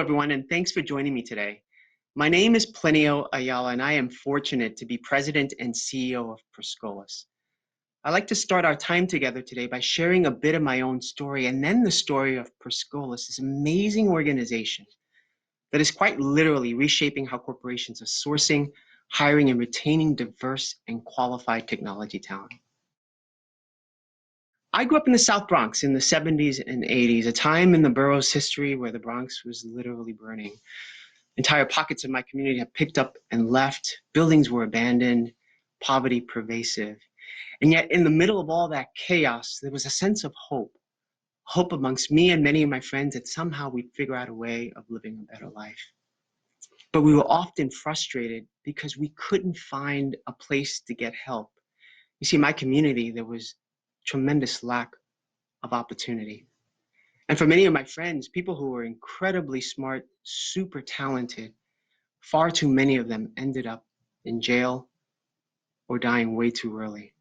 everyone, and thanks for joining me today. My name is Plinio Ayala, and I am fortunate to be President and CEO of Per Scholas. I'd like to start our time together today by sharing a bit of my own story and then the story of Per Scholas, this amazing organization that is quite literally reshaping how corporations are sourcing, hiring, and retaining diverse and qualified technology talent. I grew up in the South Bronx in the 70s and 80s, a time in the borough's history where the Bronx was literally burning. Entire pockets of my community have picked up and left. Buildings were abandoned, poverty pervasive. And yet in the middle of all that chaos, there was a sense of hope. Hope amongst me and many of my friends that somehow we'd figure out a way of living a better life. But we were often frustrated because we couldn't find a place to get help. You see, in my community, there was tremendous lack of opportunity. And for many of my friends, people who were incredibly smart, super talented, far too many of them ended up in jail or dying way too early.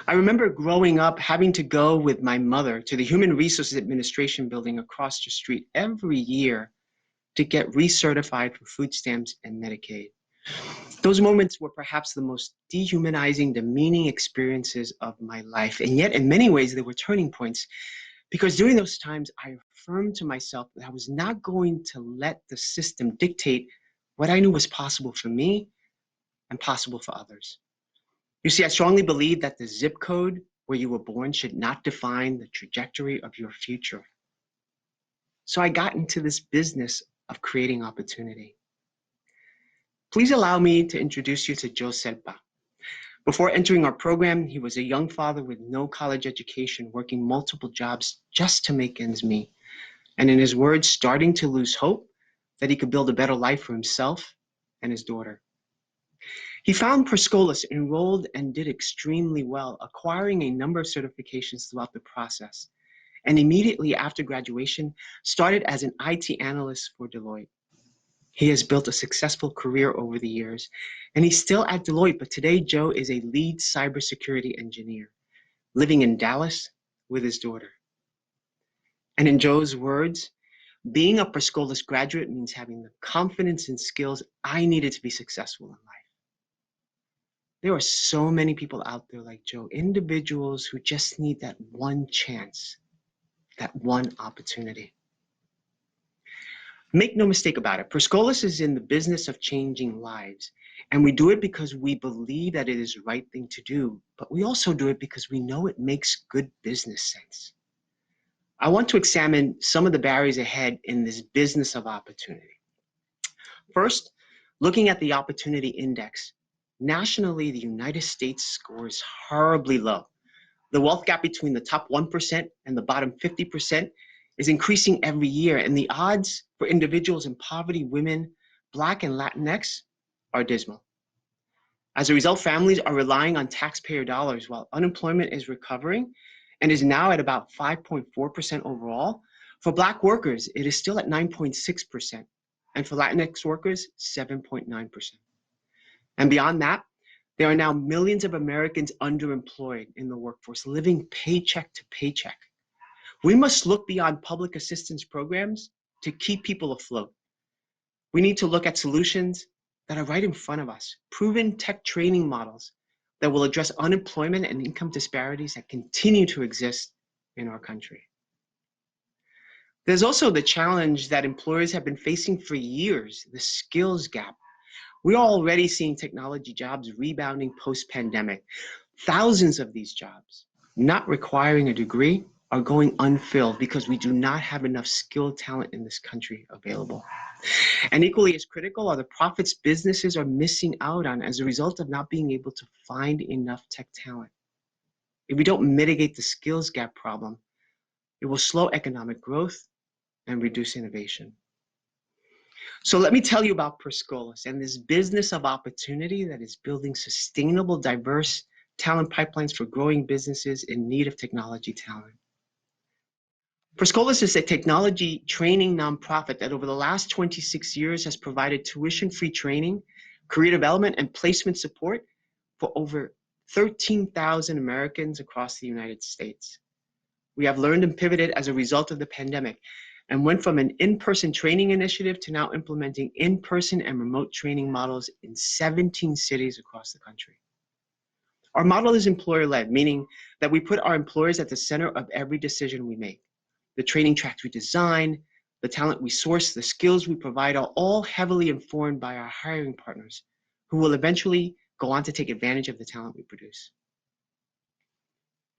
I remember growing up having to go with my mother to the Human Resources Administration building across the street every year to get recertified for food stamps and Medicaid. Those moments were perhaps the most dehumanizing, demeaning experiences of my life. And yet, in many ways, they were turning points because during those times, I affirmed to myself that I was not going to let the system dictate what I knew was possible for me and possible for others. You see, I strongly believe that the zip code where you were born should not define the trajectory of your future. So I got into this business of creating opportunity. Please allow me to introduce you to Joe Selpa. Before entering our program, he was a young father with no college education, working multiple jobs just to make ends meet. And in his words, starting to lose hope that he could build a better life for himself and his daughter. He found Per Scholas, enrolled and did extremely well, acquiring a number of certifications throughout the process. And immediately after graduation, started as an IT analyst for Deloitte. He has built a successful career over the years, and he's still at Deloitte, but today Joe is a lead cybersecurity engineer, living in Dallas with his daughter. And in Joe's words, being a Per Scholas graduate means having the confidence and skills I needed to be successful in life. There are so many people out there like Joe, individuals who just need that one chance, that one opportunity. Make no mistake about it, Per Scholas is in the business of changing lives. And we do it because we believe that it is the right thing to do, but we also do it because we know it makes good business sense. I want to examine some of the barriers ahead in this business of opportunity. First, looking at the opportunity index. Nationally, the United States scores horribly low. The wealth gap between the top 1% and the bottom 50% is increasing every year, and the odds for individuals in poverty, women, Black, and Latinx are dismal. As a result, families are relying on taxpayer dollars while unemployment is recovering and is now at about 5.4% overall. For Black workers, it is still at 9.6%, and for Latinx workers, 7.9%. And beyond that, there are now millions of Americans underemployed in the workforce, living paycheck to paycheck. We must look beyond public assistance programs to keep people afloat. We need to look at solutions that are right in front of us, proven tech training models that will address unemployment and income disparities that continue to exist in our country. There's also the challenge that employers have been facing for years, the skills gap. We're already seeing technology jobs rebounding post-pandemic. Thousands of these jobs, not requiring a degree, are going unfilled because we do not have enough skilled talent in this country available. And equally as critical are the profits businesses are missing out on as a result of not being able to find enough tech talent. If we don't mitigate the skills gap problem, it will slow economic growth and reduce innovation. So let me tell you about Per Scholas and this business of opportunity that is building sustainable, diverse talent pipelines for growing businesses in need of technology talent. Per Scholas is a technology training nonprofit that over the last 26 years has provided tuition-free training, career development, and placement support for over 13,000 Americans across the United States. We have learned and pivoted as a result of the pandemic. and went from an in-person training initiative to now implementing in-person and remote training models in 17 cities across the country. Our model is employer-led, meaning that we put our employers at the center of every decision we make. The training tracks we design, the talent we source, the skills we provide are all heavily informed by our hiring partners, who will eventually go on to take advantage of the talent we produce.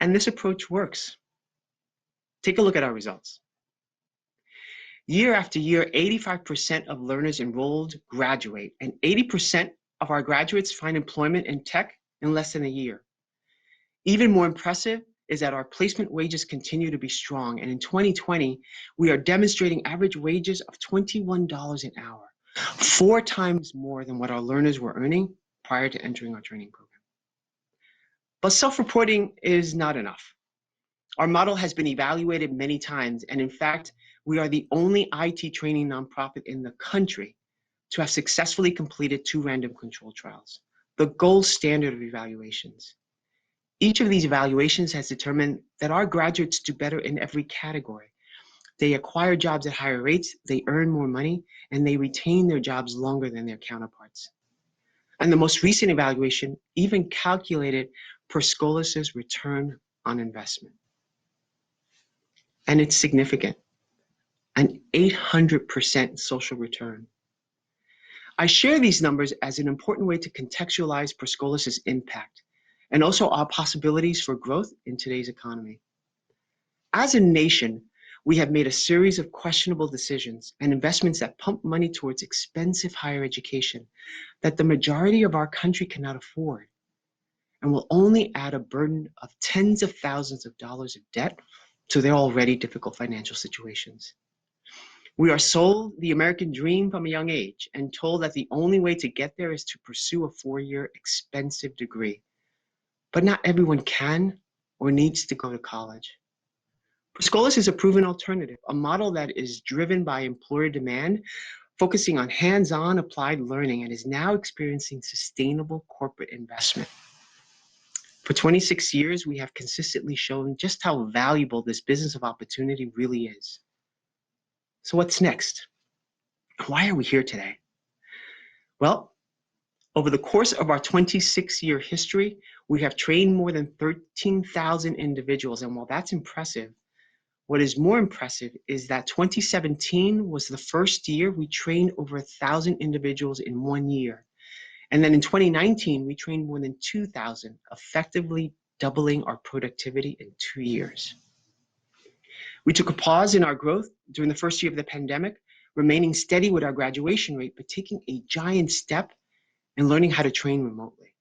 And this approach works. Take a look at our results. Year after year, 85% of learners enrolled graduate, and 80% of our graduates find employment in tech in less than a year. Even more impressive is that our placement wages continue to be strong, and in 2020, we are demonstrating average wages of $21 an hour, 4 times more than what our learners were earning prior to entering our training program. But self-reporting is not enough. Our model has been evaluated many times, and in fact, we are the only IT training nonprofit in the country to have successfully completed 2 random control trials, the gold standard of evaluations. Each of these evaluations has determined that our graduates do better in every category. They acquire jobs at higher rates, they earn more money, and they retain their jobs longer than their counterparts. And the most recent evaluation even calculated Per Scholas' return on investment. And it's significant, an 800% social return. I share these numbers as an important way to contextualize Per Scholas' impact and also our possibilities for growth in today's economy. As a nation, we have made a series of questionable decisions and investments that pump money towards expensive higher education that the majority of our country cannot afford and will only add a burden of tens of thousands of dollars of debt to their already difficult financial situations. We are sold the American dream from a young age and told that the only way to get there is to pursue a 4-year expensive degree. But not everyone can or needs to go to college. Per Scholas is a proven alternative, a model that is driven by employer demand, focusing on hands-on applied learning, and is now experiencing sustainable corporate investment. For 26 years, we have consistently shown just how valuable this business of opportunity really is. So what's next? Why are we here today? Well, over the course of our 26-year history, we have trained more than 13,000 individuals, and while that's impressive, what is more impressive is that 2017 was the first year we trained over 1,000 individuals in 1 year. And then in 2019, we trained more than 2,000, effectively doubling our productivity in 2 years. We took a pause in our growth during the first year of the pandemic, remaining steady with our graduation rate, but taking a giant step in learning how to train remotely.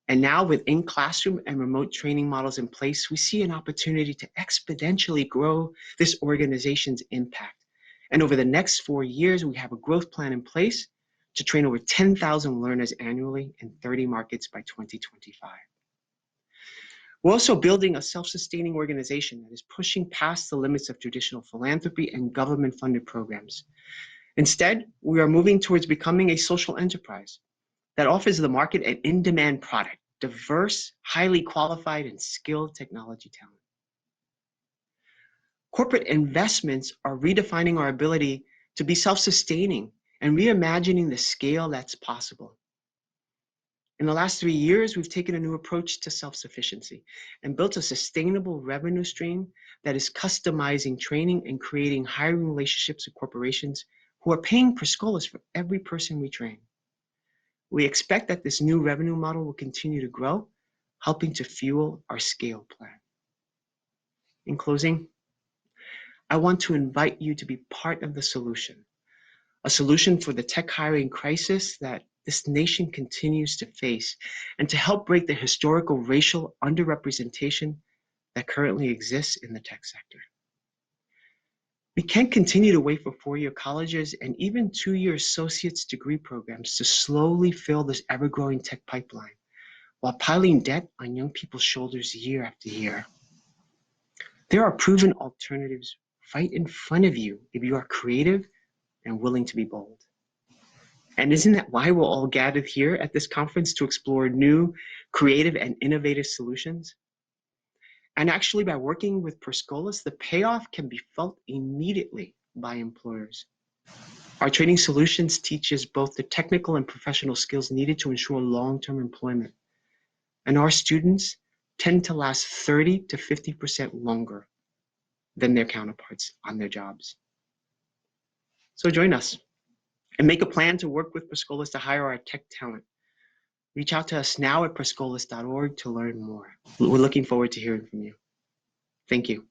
And now with in-classroom and remote training models in place, we see an opportunity to exponentially grow this organization's impact. And over the next 4 years, we have a growth plan in place to train over 10,000 learners annually in 30 markets by 2025. We're also building a self-sustaining organization that is pushing past the limits of traditional philanthropy and government-funded programs. Instead, we are moving towards becoming a social enterprise that offers the market an in-demand product, diverse, highly qualified, and skilled technology talent. Corporate investments are redefining our ability to be self-sustaining and reimagining the scale that's possible. In the last 3 years, we've taken a new approach to self-sufficiency and built a sustainable revenue stream that is customizing training and creating hiring relationships with corporations who are paying Per Scholas for every person we train. We expect that this new revenue model will continue to grow, helping to fuel our scale plan. In closing, I want to invite you to be part of the solution, a solution for the tech hiring crisis that this nation continues to face, and to help break the historical racial underrepresentation that currently exists in the tech sector. We can't continue to wait for 4-year colleges and even 2-year associate's degree programs to slowly fill this ever-growing tech pipeline while piling debt on young people's shoulders year after year. There are proven alternatives right in front of you if you are creative and willing to be bold. And isn't that why we're all gathered here at this conference, to explore new, creative, and innovative solutions? And actually, by working with Per Scholas, the payoff can be felt immediately by employers. Our training solutions teaches both the technical and professional skills needed to ensure long-term employment. And our students tend to last 30 to 50% longer than their counterparts on their jobs. So join us and make a plan to work with Per Scholas to hire our tech talent. Reach out to us now at perscholas.org to learn more. We're looking forward to hearing from you. Thank you.